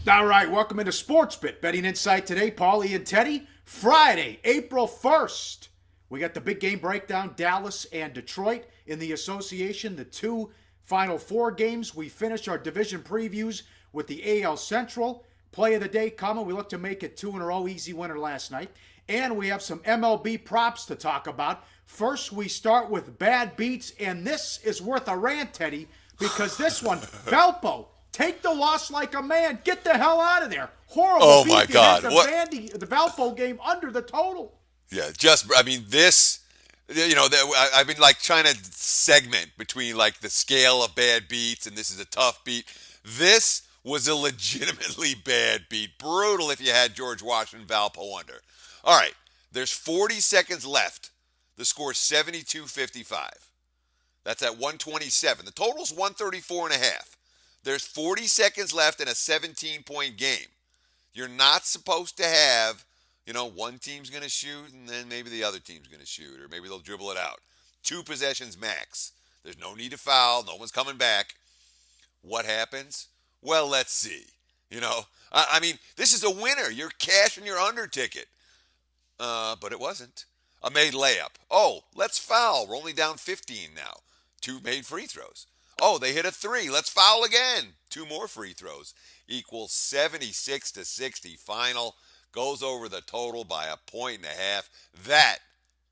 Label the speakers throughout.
Speaker 1: All right, welcome into Sports Bit. Betting Insight today, Pauly and Teddy. Friday, April 1st. We got the big game breakdown, Dallas and Detroit in the association, the two Final Four games. We finish our division previews with the AL Central. Play of the day coming. We look to make it 2 in a row, easy winner last night. And we have some MLB props to talk about. First, we start with bad beats, and this is worth a rant, Teddy, because this one, Valpo. Take the loss like a man. Get the hell out of there. Horrible.
Speaker 2: Oh my God!
Speaker 1: The Valpo game under the total.
Speaker 2: Yeah, this. I've been like trying to segment between like the scale of bad beats, and this is a tough beat. This was a legitimately bad beat. Brutal if you had George Washington Valpo under. All right, there's 40 seconds left. The score's 72-55. That's at 127. The total's 134 and a half. There's 40 seconds left in a 17-point game. You're not supposed to have, one team's going to shoot and then maybe the other team's going to shoot, or maybe they'll dribble it out. 2 possessions max. There's no need to foul. No one's coming back. What happens? Well, let's see. This is a winner. You're cashing your under ticket. But it wasn't. A made layup. Oh, let's foul. We're only down 15 now. 2 made free throws. Oh, they hit a 3. Let's foul again. 2 more free throws. Equals 76-60 final. Goes over the total by 1.5 points. That,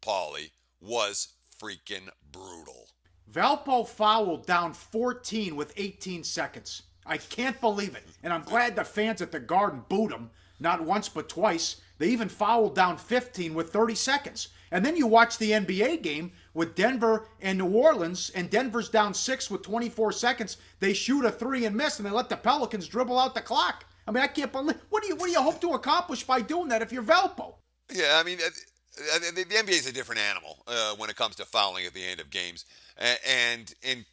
Speaker 2: Pauly, was freaking brutal.
Speaker 1: Valpo fouled down 14 with 18 seconds. I can't believe it. And I'm glad the fans at the Garden booed him. Not once, but twice. They even fouled down 15 with 30 seconds. And then you watch the NBA game with Denver and New Orleans, and Denver's down 6 with 24 seconds. They shoot a 3 and miss, and they let the Pelicans dribble out the clock. I can't believe. What do you hope to accomplish by doing that if you're Valpo?
Speaker 2: Yeah, the NBA is a different animal when it comes to fouling at the end of games. And in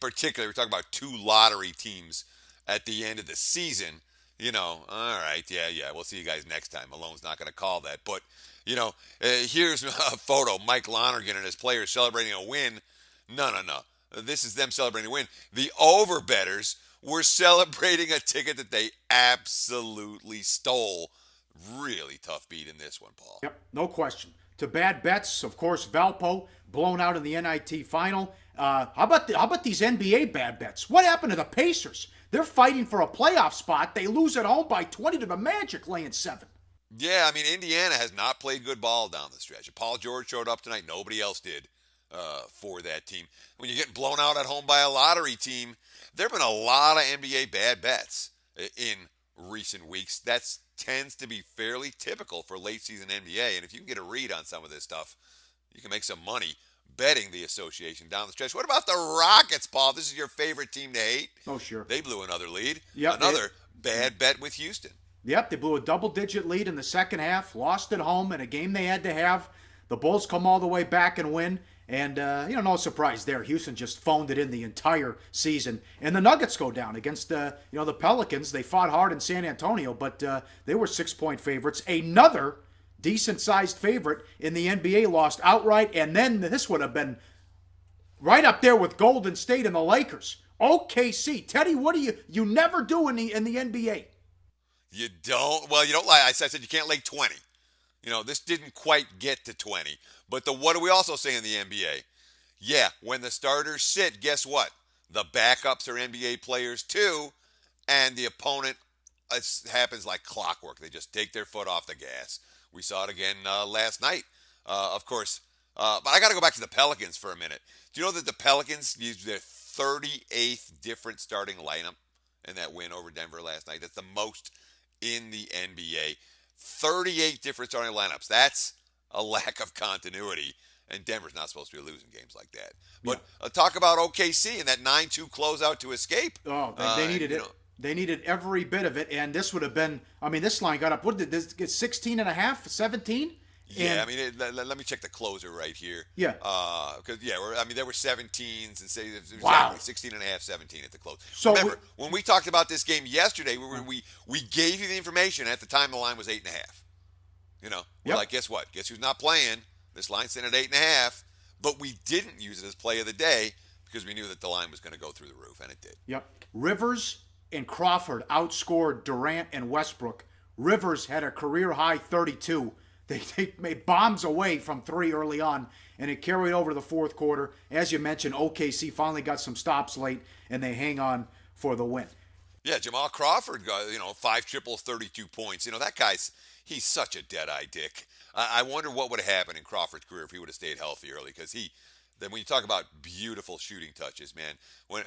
Speaker 2: particular, we're talking about 2 lottery teams at the end of the season. All right, yeah, we'll see you guys next time. Malone's not going to call that. But, here's a photo. Mike Lonergan and his players celebrating a win. No. This is them celebrating a win. The overbetters were celebrating a ticket that they absolutely stole. Really tough beat in this one, Paul.
Speaker 1: Yep, no question. To bad bets, of course, Valpo blown out in the NIT final. How about these NBA bad bets? What happened to the Pacers? They're fighting for a playoff spot. They lose at home by 20 to the Magic, laying 7.
Speaker 2: Yeah, Indiana has not played good ball down the stretch. Paul George showed up tonight. Nobody else did for that team. When you're getting blown out at home by a lottery team, there have been a lot of NBA bad bets in recent weeks. That tends to be fairly typical for late season NBA. And if you can get a read on some of this stuff, you can make some money betting the association down the stretch. What about the Rockets, Paul? This is your favorite team to hate.
Speaker 1: Oh, sure.
Speaker 2: They blew another lead.
Speaker 1: Yep,
Speaker 2: another bad bet with Houston.
Speaker 1: Yep, they blew a double-digit lead in the second half, lost at home in a game they had to have. The Bulls come all the way back and win. And, no surprise there. Houston just phoned it in the entire season. And the Nuggets go down against, the Pelicans. They fought hard in San Antonio, but they were 6-point favorites. Another decent-sized favorite in the NBA lost outright, and then this would have been right up there with Golden State and the Lakers. OKC. Teddy, what do you never do in the NBA?
Speaker 2: You don't? Well, you don't lie. I said you can't lay 20. This didn't quite get to 20. But what do we also say in the NBA? Yeah, when the starters sit, guess what? The backups are NBA players too, and the opponent, it happens like clockwork. They just take their foot off the gas. We saw it again last night, of course. But I got to go back to the Pelicans for a minute. Do you know that the Pelicans used their 38th different starting lineup in that win over Denver last night? That's the most in the NBA. 38 different starting lineups. That's a lack of continuity. And Denver's not supposed to be losing games like that. But talk about OKC and that 9-2 closeout to escape.
Speaker 1: Oh, they needed it. They needed every bit of it, and this would have been, this line got up, what did this get, 16 and a half, 17?
Speaker 2: Yeah, let me check the closer right here.
Speaker 1: Yeah.
Speaker 2: Because, there were 17s and say it was
Speaker 1: wow.
Speaker 2: 16 and a half, 17 at the close.
Speaker 1: So
Speaker 2: remember, when we talked about this game yesterday, we gave you the information. At the time, the line was 8.5. We're like, guess what? Guess who's not playing? This line's sitting at 8.5, but we didn't use it as play of the day because we knew that the line was going to go through the roof, and it did.
Speaker 1: Yep. Rivers and Crawford outscored Durant and Westbrook. Rivers had a career high 32. They made bombs away from three early on, and it carried over to the fourth quarter. As you mentioned, OKC finally got some stops late, and they hang on for the win.
Speaker 2: Yeah, Jamal Crawford got, 5 triples, 32 points. That he's such a dead-eye dick. I wonder what would have happened in Crawford's career if he would have stayed healthy early, because then when you talk about beautiful shooting touches, man, when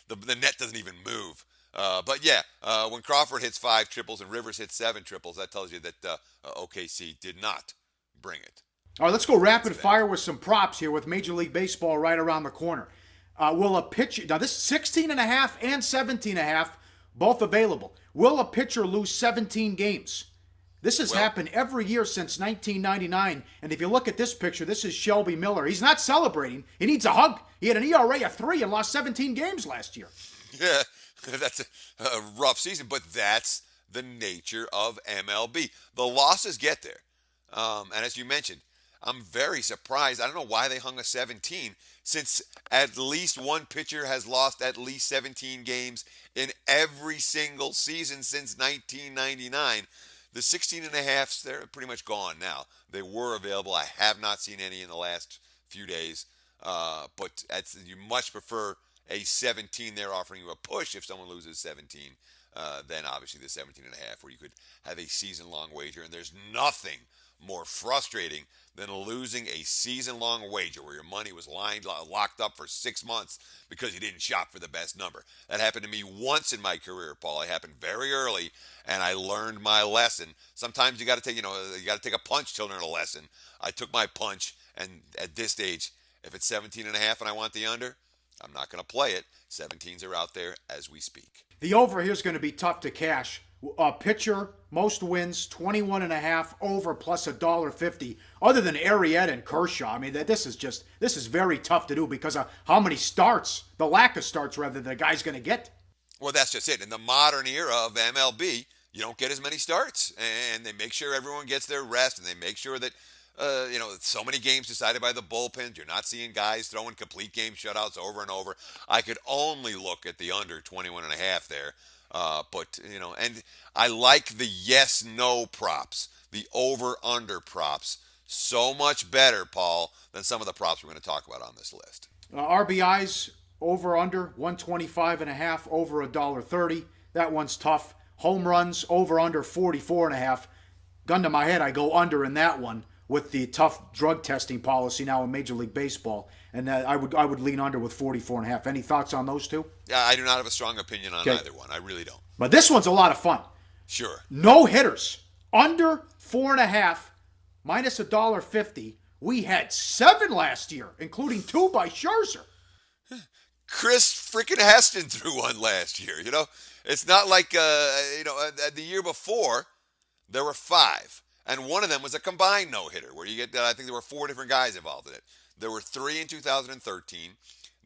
Speaker 2: the net doesn't even move. But yeah, when Crawford hits 5 triples and Rivers hits 7 triples, that tells you that OKC did not bring it.
Speaker 1: All right, let's go rapid fire with some props here with Major League Baseball right around the corner. Will a pitcher, now this is 16 and a half and 17 and a half, both available. Will a pitcher lose 17 games? This has happened every year since 1999. And if you look at this picture, this is Shelby Miller. He's not celebrating. He needs a hug. He had an ERA of 3 and lost 17 games last year.
Speaker 2: Yeah, that's a rough season, but that's the nature of MLB. The losses get there. And as you mentioned, I'm very surprised. I don't know why they hung a 17, since at least one pitcher has lost at least 17 games in every single season since 1999. The 16 and a halfs, they're pretty much gone now. They were available. I have not seen any in the last few days. But you much prefer a 17 there offering you a push if someone loses 17 than obviously the 17 and a half, where you could have a season-long wager. And there's nothing more frustrating than losing a season-long wager where your money was locked up for 6 months because you didn't shop for the best number. That happened to me once in my career, Paul. It happened very early, and I learned my lesson. Sometimes you got to take a punch to learn a lesson. I took my punch, and at this stage, if it's 17 and a half and I want the under, I'm not going to play it. 17s are out there as we speak.
Speaker 1: The over here is going to be tough to cash. Pitcher, most wins, 21 and a half, over plus $1.50. Other than Arrieta and Kershaw, I mean, this is very tough to do because of how many starts, the lack of starts rather, the guy's going to get.
Speaker 2: Well, that's just it. In the modern era of MLB, you don't get as many starts, and they make sure everyone gets their rest, and they make sure that so many games decided by the bullpens. You're not seeing guys throwing complete game shutouts over and over. I could only look at the under 21 and a half there. And I like the yes-no props, the over-under props, so much better, Paul, than some of the props we're going to talk about on this list.
Speaker 1: RBIs, over-under, 125 and a half, over $1.30. That one's tough. Home runs, over-under, 44 and a half. Gun to my head, I go under in that one with the tough drug testing policy now in Major League Baseball. And I would lean under with 44 and a half. Any thoughts on those two?
Speaker 2: Yeah, I do not have a strong opinion on either one. I really don't.
Speaker 1: But this one's a lot of fun.
Speaker 2: Sure.
Speaker 1: No hitters. Under 4.5, minus $1.50. We had 7 last year, including 2 by Scherzer.
Speaker 2: Chris freaking Heston threw one last year. It's not like the year before there were 5, and one of them was a combined no-hitter where you get. I think there were 4 different guys involved in it. There were 3 in 2013.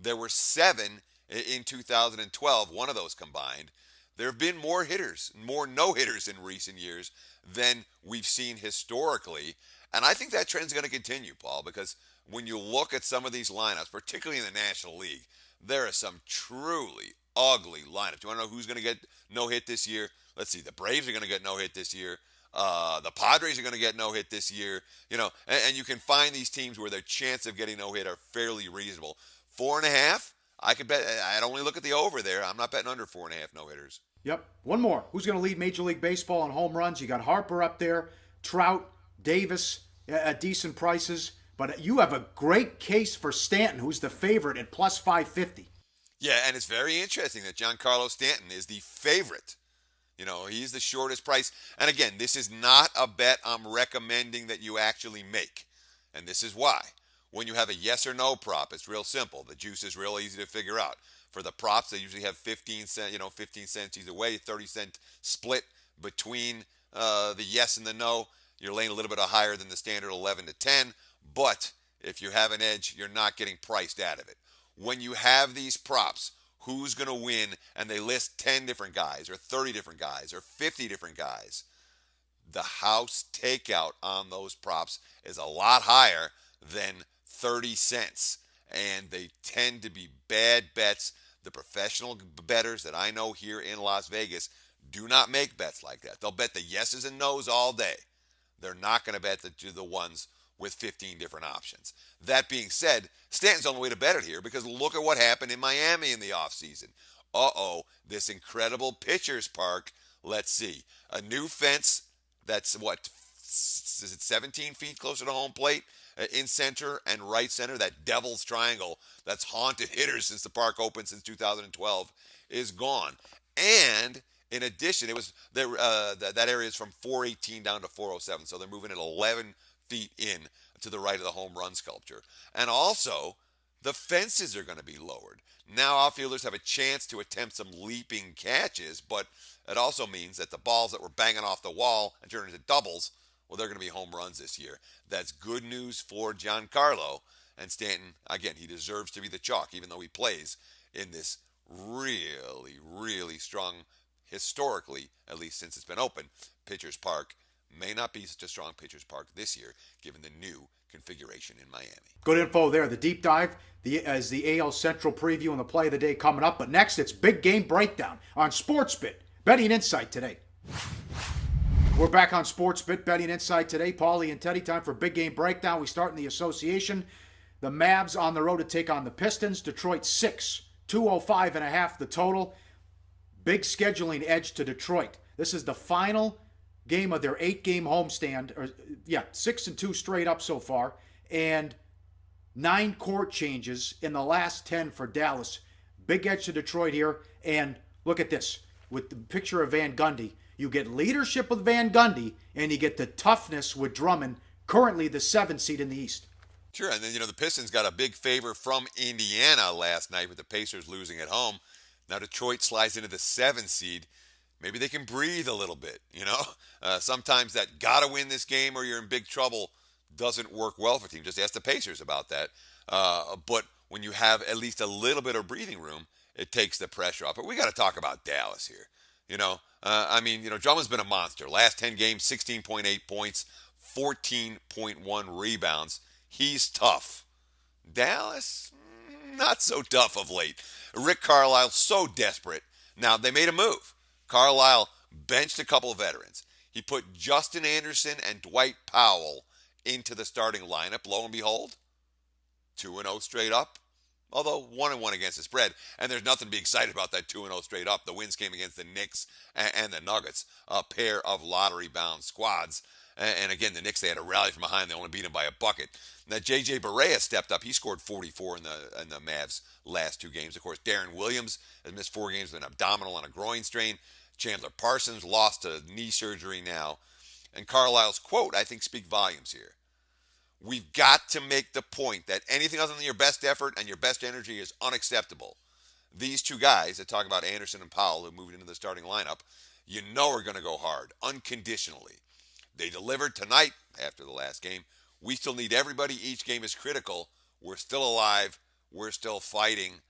Speaker 2: There were 7 in 2012. One of those combined. There have been more hitters, more no-hitters in recent years than we've seen historically. And I think that trend's going to continue, Paul, because when you look at some of these lineups, particularly in the National League, there are some truly ugly lineups. You want to know who's going to get no-hit this year? Let's see. The Braves are going to get no-hit this year. The Padres are going to get no-hit this year. And you can find these teams where their chance of getting no-hit are fairly reasonable. 4.5, I could bet. I'd only look at the over there. I'm not betting under 4.5 no-hitters.
Speaker 1: Yep. One more. Who's going to lead Major League Baseball in home runs? You got Harper up there, Trout, Davis at decent prices. But you have a great case for Stanton, who's the favorite at plus 550.
Speaker 2: Yeah, and it's very interesting that Giancarlo Stanton is the favorite. He's the shortest price. And again, this is not a bet I'm recommending that you actually make. And this is why. When you have a yes or no prop, it's real simple. The juice is real easy to figure out. For the props, they usually have 15 cents either way, 30-cent split between the yes and the no. You're laying a little bit higher than the standard 11 to 10, but if you have an edge, you're not getting priced out of it. When you have these props, who's going to win, and they list 10 different guys or 30 different guys or 50 different guys, the house takeout on those props is a lot higher than 30 cents. And they tend to be bad bets The professional bettors that I know here in Las Vegas do not make bets like that. They'll bet the yeses and nos all day. They're not going to bet the ones with 15 different options. That being said, Stanton's on the way to bet it here because look at what happened in Miami in the offseason. This incredible pitcher's park. Let's see. A new fence that's what, is it 17 feet closer to home plate? In center and right center, that devil's triangle that's haunted hitters since the park opened since 2012 is gone. And in addition, it was that area is from 418 down to 407, so they're moving it 11 feet in to the right of the home run sculpture. And also, the fences are going to be lowered. Now outfielders have a chance to attempt some leaping catches, but it also means that the balls that were banging off the wall and turning into doubles, well, they're going to be home runs this year. That's good news for Giancarlo. And Stanton, again, he deserves to be the chalk, even though he plays in this really, really strong, historically, at least since it's been open, Pitchers Park. May not be such a strong Pitchers Park this year, given the new configuration in Miami.
Speaker 1: Good info there. The deep dive as the AL Central preview and the play of the day coming up. But next, it's Big Game Breakdown on SportsBit. Betting Insight today. We're back on SportsBit Betting Insight today. Pauly and Teddy, time for Big Game Breakdown. We start in the association. The Mavs on the road to take on the Pistons. Detroit 6, 205.5 the total. Big scheduling edge to Detroit. This is the final game of their 8-game homestand. 6-2 straight up so far. And 9 court changes in the last 10 for Dallas. Big edge to Detroit here. And look at this. With the picture of Van Gundy, you get leadership with Van Gundy, and you get the toughness with Drummond, currently the 7th seed in the East.
Speaker 2: Sure, and then, the Pistons got a big favor from Indiana last night with the Pacers losing at home. Now Detroit slides into the 7th seed. Maybe they can breathe a little bit, Sometimes that gotta win this game or you're in big trouble doesn't work well for teams. Just ask the Pacers about that. But when you have at least a little bit of breathing room, it takes the pressure off. But we got to talk about Dallas here. Drummond's been a monster. Last 10 games, 16.8 points, 14.1 rebounds. He's tough. Dallas, not so tough of late. Rick Carlisle, so desperate. Now, they made a move. Carlisle benched a couple of veterans. He put Justin Anderson and Dwight Powell into the starting lineup. Lo and behold, 2-0 straight up. Although 1-1 against the spread, and there's nothing to be excited about that 2-0 straight up. The wins came against the Knicks and the Nuggets, a pair of lottery-bound squads. And again, the Knicks, they had a rally from behind. They only beat them by a bucket. Now, J.J. Barea stepped up. He scored 44 in the Mavs' last 2 games. Of course, Darren Williams has missed 4 games with an abdominal and a groin strain. Chandler Parsons lost to knee surgery now. And Carlisle's quote, I think, speak volumes here. We've got to make the point that anything other than your best effort and your best energy is unacceptable. These 2 guys that talk about Anderson and Powell, who moved into the starting lineup, are going to go hard, unconditionally. They delivered tonight after the last game. We still need everybody. Each game is critical. We're still alive. We're still fighting.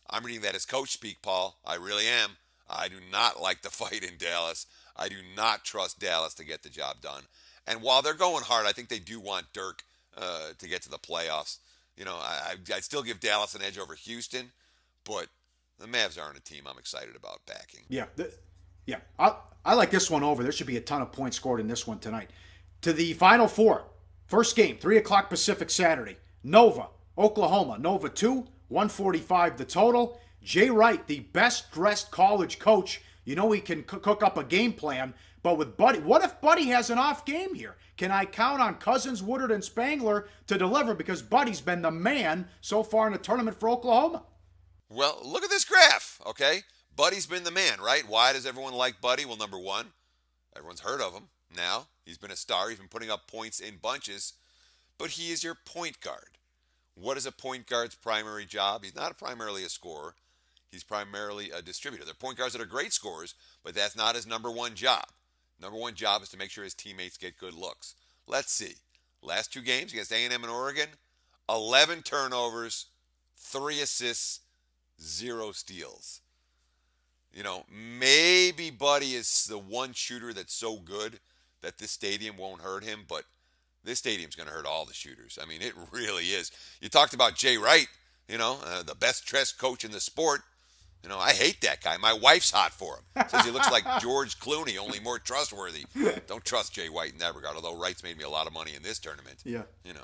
Speaker 2: I'm reading that as coach speak, Paul. I really am. I do not like the fight in Dallas. I do not trust Dallas to get the job done. And while they're going hard, I think they do want Dirk to get to the playoffs. I still give Dallas an edge over Houston, but the Mavs aren't a team I'm excited about backing.
Speaker 1: I like this one over. There should be a ton of points scored in this one tonight. To the Final Four. First game, 3 o'clock Pacific Saturday. Nova, Oklahoma. Nova 2, 145 the total. Jay Wright, the best-dressed college coach. He can cook up a game plan. But with Buddy, what if Buddy has an off game here? Can I count on Cousins, Woodard, and Spangler to deliver? Because Buddy's been the man so far in the tournament for Oklahoma.
Speaker 2: Well, look at this graph, okay? Buddy's been the man, right? Why does everyone like Buddy? Well, number one, everyone's heard of him now. He's been a star. He's been putting up points in bunches. But he is your point guard. What is a point guard's primary job? He's not primarily a scorer. He's primarily a distributor. There are point guards that are great scorers, but that's not his number one job. Number one job is to make sure his teammates get good looks. Let's see. Last 2 games against A&M and Oregon, 11 turnovers, 3 assists, 0 steals. Maybe Buddy is the one shooter that's so good that this stadium won't hurt him, but this stadium's going to hurt all the shooters. I mean, it really is. You talked about Jay Wright, the best dressed coach in the sport. You know, I hate that guy. My wife's hot for him. Says he looks like George Clooney, only more trustworthy. Don't trust Jay White in that regard. Although Wright's made me a lot of money in this tournament.
Speaker 1: Yeah.
Speaker 2: You know,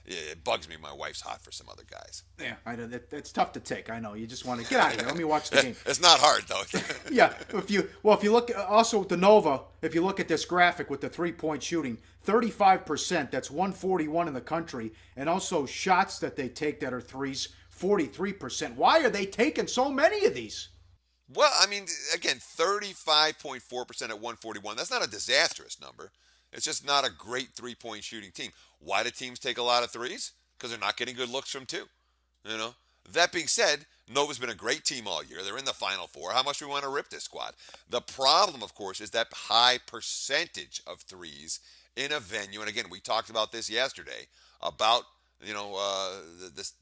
Speaker 2: it bugs me. My wife's hot for some other guys.
Speaker 1: Yeah, I know it's tough to take. I know. You just want to get out of here. Let me watch the game.
Speaker 2: It's not hard though.
Speaker 1: Yeah, if you look also at the Nova, if you look at this graphic with the 3-point shooting, 35%, that's 141 in the country, and also shots that they take that are threes, 43%. Why are they taking so many of these?
Speaker 2: Well, I mean, again, 35.4% at 141. That's not a disastrous number. It's just not a great 3-point shooting team. Why do teams take a lot of threes? Because they're not getting good looks from two. You know. That being said, Nova's been a great team all year. They're in the Final Four. How much do we want to rip this squad? The problem, of course, is that high percentage of threes in a venue. And again, we talked about this yesterday about this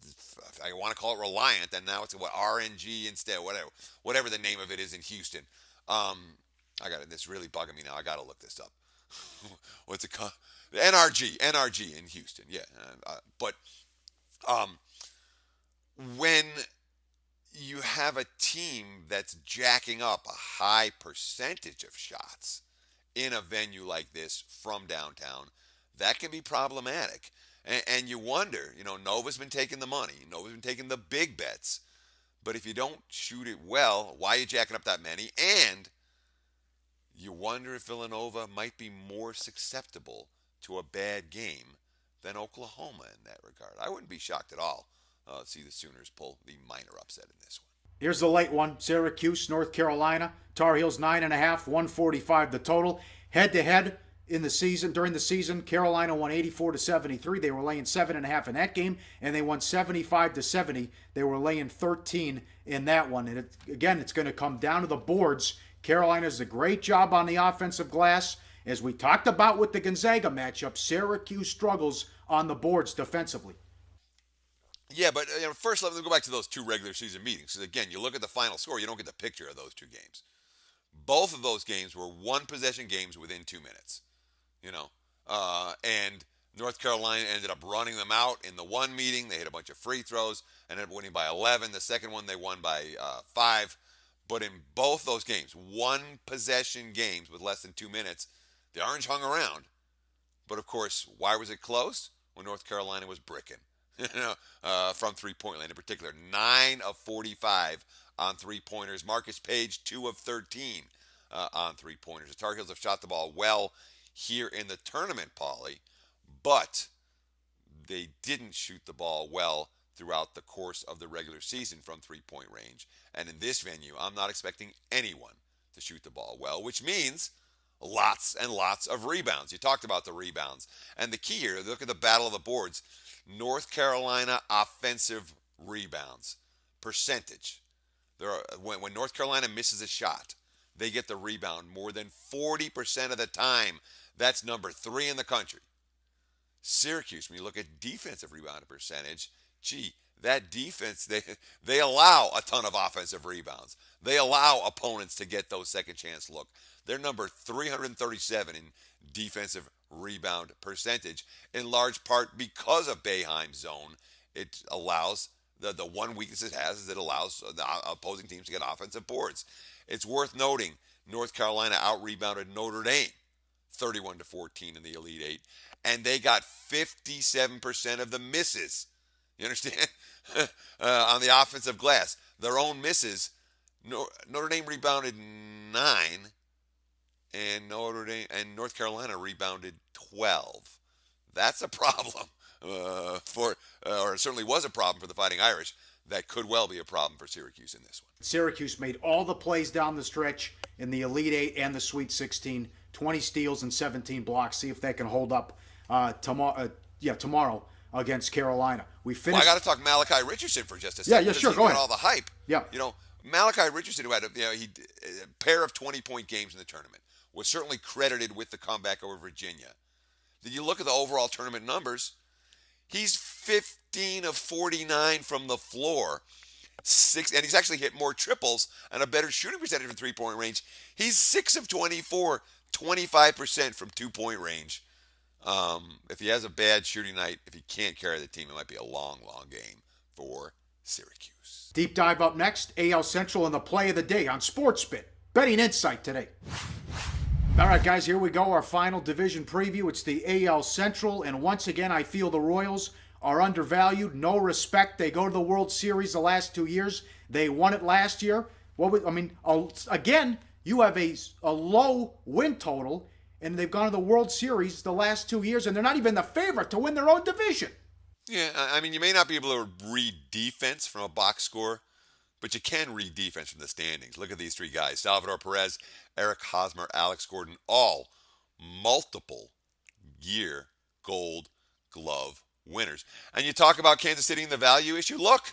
Speaker 2: I want to call it Reliant, and now it's what RNG instead, whatever the name of it is in Houston. I got it. This really bugging me now. I got to look this up. What's it called? NRG in Houston. Yeah, but when you have a team that's jacking up a high percentage of shots in a venue like this from downtown, that can be problematic. And you wonder, Nova's been taking the money. Nova's been taking the big bets. But if you don't shoot it well, why are you jacking up that many? And you wonder if Villanova might be more susceptible to a bad game than Oklahoma in that regard. I wouldn't be shocked at all to see the Sooners pull the minor upset in this one.
Speaker 1: Here's the late one. Syracuse, North Carolina. Tar Heels 9.5, 145 the total. Head-to-head during the season, Carolina won 84-73. They were laying 7.5 in that game, and they won 75-70. They were laying 13 in that one. And it's going to come down to the boards. Carolina does a great job on the offensive glass. As we talked about with the Gonzaga matchup, Syracuse struggles on the boards defensively.
Speaker 2: Yeah, but first let me go back to those two regular season meetings. Because again, you look at the final score, you don't get the picture of those two games. Both of those games were one-possession games within 2 minutes. And North Carolina ended up running them out in the one meeting. They hit a bunch of free throws and ended up winning by 11. The second one, they won by 5. But in both those games, one-possession games with less than 2 minutes, the Orange hung around. But, of course, why was it close? Well, North Carolina was bricking. From three-point land in particular. 9 of 45 on three-pointers. Marcus Page, 2 of 13 on three-pointers. The Tar Heels have shot the ball well here in the tournament, Pauly, but they didn't shoot the ball well throughout the course of the regular season from three-point range. And in this venue, I'm not expecting anyone to shoot the ball well, which means lots and lots of rebounds. You talked about the rebounds. And the key here, look at the battle of the boards. North Carolina offensive rebounds percentage. When North Carolina misses a shot, they get the rebound more than 40% of the time. That's number 3 in the country. Syracuse, when you look at defensive rebound percentage, that defense, they allow a ton of offensive rebounds. They allow opponents to get those second chance look. They're number 337 in defensive rebound percentage, in large part because of Boeheim's zone. It allows, the one weakness it has is it allows the opposing teams to get offensive boards. It's worth noting, North Carolina out-rebounded Notre Dame 31-14 in the Elite Eight, and they got 57% of the misses. You understand? On the offensive glass, their own misses. Notre Dame rebounded 9, and North Carolina rebounded 12. That's a problem or it certainly was a problem for the Fighting Irish. That could well be a problem for Syracuse in this one.
Speaker 1: Syracuse made all the plays down the stretch in the Elite Eight and the Sweet 16. 20 steals and 17 blocks. See if they can hold up tomorrow against Carolina. We finished.
Speaker 2: Well, I got to talk Malachi Richardson for just a second.
Speaker 1: Yeah, sure. Go ahead.
Speaker 2: All the hype.
Speaker 1: Yeah.
Speaker 2: Malachi Richardson, who had a pair of 20-point games in the tournament, was certainly credited with the comeback over Virginia. Did you look at the overall tournament numbers? He's 15 of 49 from the floor. And he's actually hit more triples and a better shooting percentage from three-point range. He's 6 of 24, 25% from two-point range. If he has a bad shooting night, if he can't carry the team, it might be a long, long game for Syracuse.
Speaker 1: Deep dive up next, AL Central and the play of the day on SportsBit. Betting Insight today. All right, guys, here we go. Our final division preview. It's the AL Central, and once again, I feel the Royals are undervalued. No respect. They go to the World Series the last 2 years. They won it last year. Again, you have a low win total, and they've gone to the World Series the last 2 years, and they're not even the favorite to win their own division.
Speaker 2: Yeah, I mean, you may not be able to read defense from a box score, but you can read defense from the standings. Look at these three guys: Salvador Perez, Eric Hosmer, Alex Gordon, all multiple year Gold Glove winners. And you talk about Kansas City and the value issue. Look,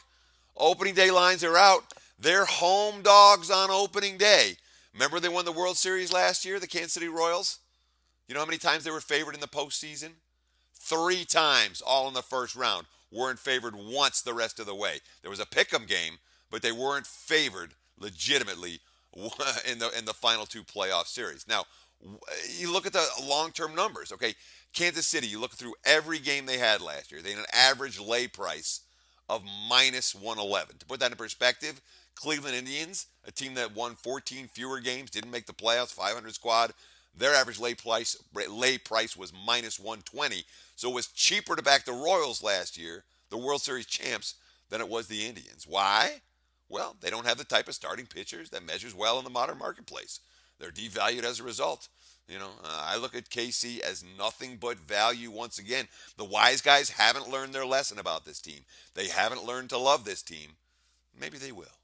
Speaker 2: opening day lines are out. They're home dogs on opening day. Remember they won the World Series last year, the Kansas City Royals? You know how many times they were favored in the postseason? 3 times, all in the first round. Weren't favored once the rest of the way. There was a pick'em game, but they weren't favored legitimately in the final 2 playoff series. Now, you look at the long-term numbers, okay? Kansas City, you look through every game they had last year. They had an average lay price of minus 111. To put that in perspective, Cleveland Indians, a team that won 14 fewer games, didn't make the playoffs, 500 squad, their average lay price was minus 120. So it was cheaper to back the Royals last year, the World Series champs, than it was the Indians. Why? Well, they don't have the type of starting pitchers that measures well in the modern marketplace. They're devalued as a result. I look at KC as nothing but value once again. The wise guys haven't learned their lesson about this team. They haven't learned to love this team. Maybe they will.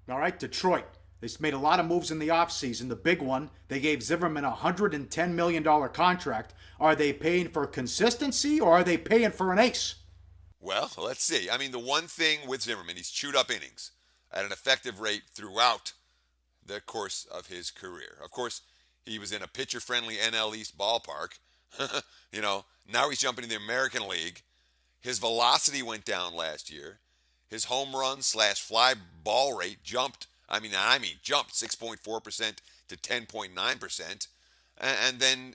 Speaker 1: All right, Detroit. They made a lot of moves in the offseason. The big one, they gave Zimmerman a $110 million contract. Are they paying for consistency or are they paying for an ace?
Speaker 2: Well, let's see. I mean, the one thing with Zimmerman, he's chewed up innings at an effective rate throughout the course of his career. Of course, he was in a pitcher-friendly NL East ballpark. Now he's jumping in the American League. His velocity went down last year. His home run / fly ball rate jumped 6.4% to 10.9%. And then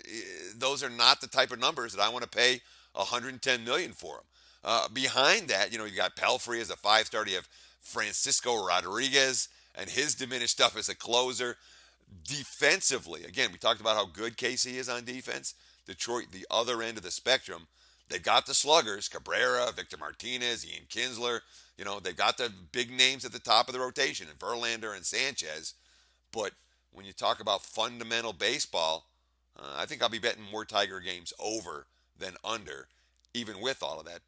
Speaker 2: those are not the type of numbers that I want to pay $110 million for him. Behind that, you got Pelfrey as a 5-star. You have Francisco Rodriguez and his diminished stuff as a closer. Defensively, again, we talked about how good KC is on defense. Detroit, the other end of the spectrum, they've got the sluggers, Cabrera, Victor Martinez, Ian Kinsler. They've got the big names at the top of the rotation, and Verlander and Sanchez. But when you talk about fundamental baseball, I think I'll be betting more Tiger games over than under, even with all of that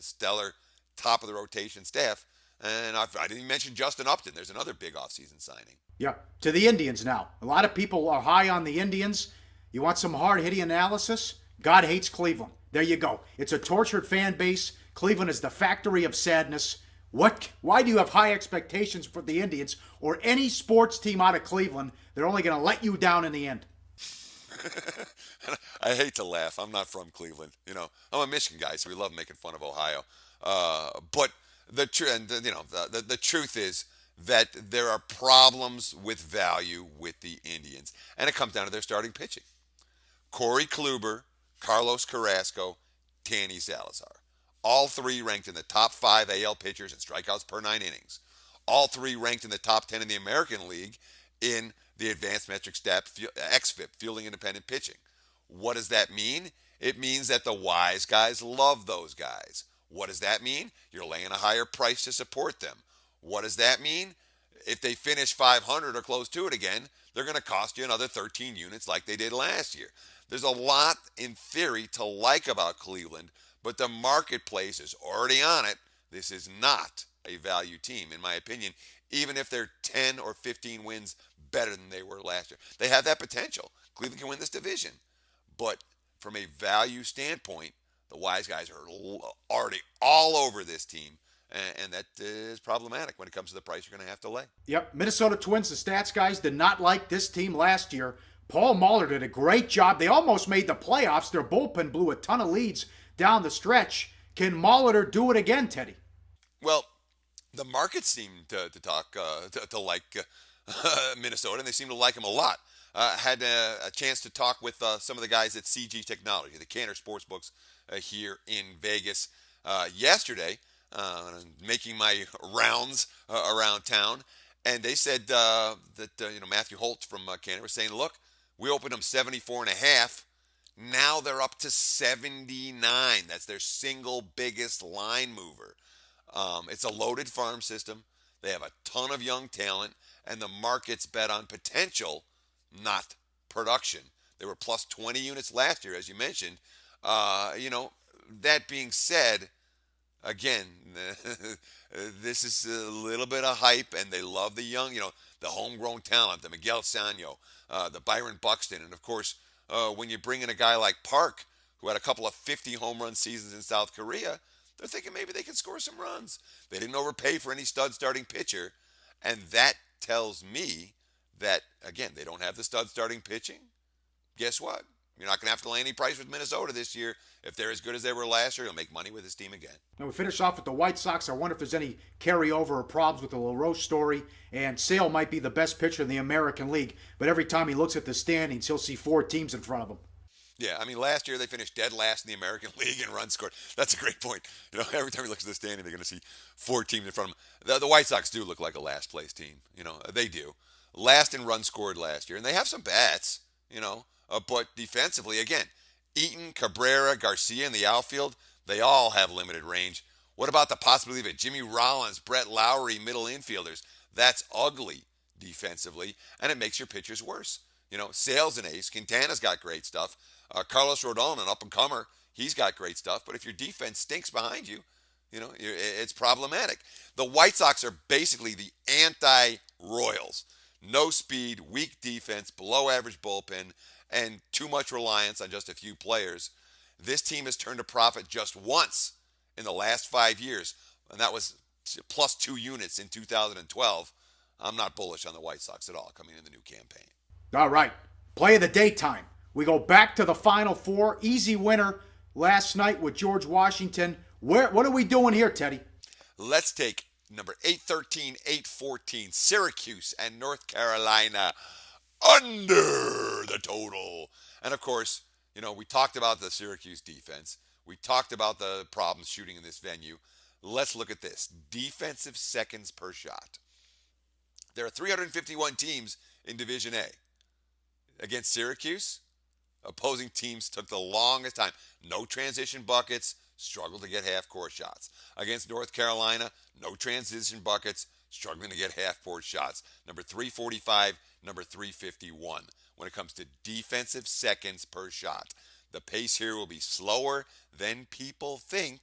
Speaker 2: stellar top of the rotation staff. And I didn't even mention Justin Upton. There's another big offseason signing.
Speaker 1: Yeah, to the Indians now. A lot of people are high on the Indians. You want some hard-hitting analysis? God hates Cleveland. There you go. It's a tortured fan base. Cleveland is the factory of sadness. Why do you have high expectations for the Indians or any sports team out of Cleveland? They're only going to let you down in the end.
Speaker 2: I hate to laugh. I'm not from Cleveland. I'm a Michigan guy, so we love making fun of Ohio. But the truth is that there are problems with value with the Indians, and it comes down to their starting pitching. Corey Kluber, Carlos Carrasco, Tanny Salazar. All 3 ranked in the top 5 AL pitchers in strikeouts per 9 innings. All 3 ranked in the top 10 in the American League in the advanced metric stat xFIP, fielding independent pitching. What does that mean? It means that the wise guys love those guys. What does that mean? You're laying a higher price to support them. What does that mean? If they finish 500 or close to it again, they're going to cost you another 13 units like they did last year. There's a lot, in theory, to like about Cleveland, but the marketplace is already on it. This is not a value team, in my opinion, even if they're 10 or 15 wins better than they were last year. They have that potential. Cleveland can win this division. But from a value standpoint, the wise guys are already all over this team, and that is problematic when it comes to the price you're going to have to lay.
Speaker 1: Yep, Minnesota Twins, the stats guys, did not like this team last year. Paul Molitor did a great job. They almost made the playoffs. Their bullpen blew a ton of leads down the stretch. Can Molitor do it again, Teddy?
Speaker 2: Well, the market seemed to like Minnesota, and they seem to like him a lot. Had a chance to talk with some of the guys at CG Technology, the Cantor Sportsbooks here in Vegas yesterday. making my rounds around town, and they said Matthew Holt from Canada was saying, look, we opened them 74 and a half. Now they're up to 79. That's their single biggest line mover. It's a loaded farm system. They have a ton of young talent, and the market's bet on potential, not production. They were plus 20 units last year, as you mentioned. That being said, again, this is a little bit of hype, and they love the young, the homegrown talent, the Miguel Sano, the Byron Buxton, and of course, when you bring in a guy like Park, who had a couple of 50 home run seasons in South Korea, they're thinking maybe they can score some runs. They didn't overpay for any stud starting pitcher, and that tells me that, again, they don't have the stud starting pitching. Guess what? You're not going to have to lay any price with Minnesota this year. If they're as good as they were last year, you'll make money with this team again.
Speaker 1: Now we finish off with the White Sox. I wonder if there's any carryover or problems with the LaRoche story. And Sale might be the best pitcher in the American League, but every time he looks at the standings, he'll see 4 teams in front of him.
Speaker 2: Yeah, I mean, last year they finished dead last in the American League in runs scored. That's a great point. Every time he looks at the standing, they're going to see 4 teams in front of him. The White Sox do look like a last place team. They do. Last in runs scored last year, and they have some bats. But defensively, again, Eaton, Cabrera, Garcia in the outfield, they all have limited range. What about the possibility of it? Jimmy Rollins, Brett Lowry, middle infielders. That's ugly defensively, and it makes your pitchers worse. Sale's an ace. Quintana's got great stuff. Carlos Rodon, an up-and-comer, he's got great stuff. But if your defense stinks behind you, it's problematic. The White Sox are basically the anti-Royals. No speed, weak defense, below-average bullpen, and too much reliance on just a few players. This team has turned a profit just once in the last 5 years, and that was plus 2 units in 2012. I'm not bullish on the White Sox at all coming in the new campaign.
Speaker 1: All right, play of the daytime. We go back to the Final Four. Easy winner last night with George Washington. What are we doing here, Teddy?
Speaker 2: Let's take number 813, 814, Syracuse and North Carolina under the total. And of course, we talked about the Syracuse defense. We talked about the problems shooting in this venue. Let's look at this. Defensive seconds per shot. There are 351 teams in Division A. Against Syracuse, opposing teams took the longest time. No transition buckets, struggled to get half-court shots. Against North Carolina, no transition buckets, struggling to get half-court shots. Number 345, number 351. When it comes to defensive seconds per shot, the pace here will be slower than people think.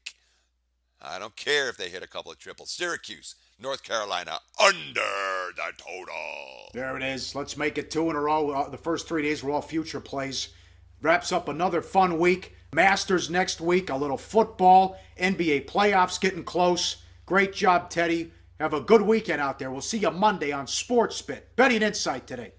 Speaker 2: I don't care if they hit a couple of triples. Syracuse, North Carolina, under the total.
Speaker 1: There it is. Let's make it 2 in a row. The first 3 days were all future plays. Wraps up another fun week. Masters next week, a little football, NBA playoffs getting close. Great job, Teddy. Have a good weekend out there. We'll see you Monday on SportsBit. Betting Insight today.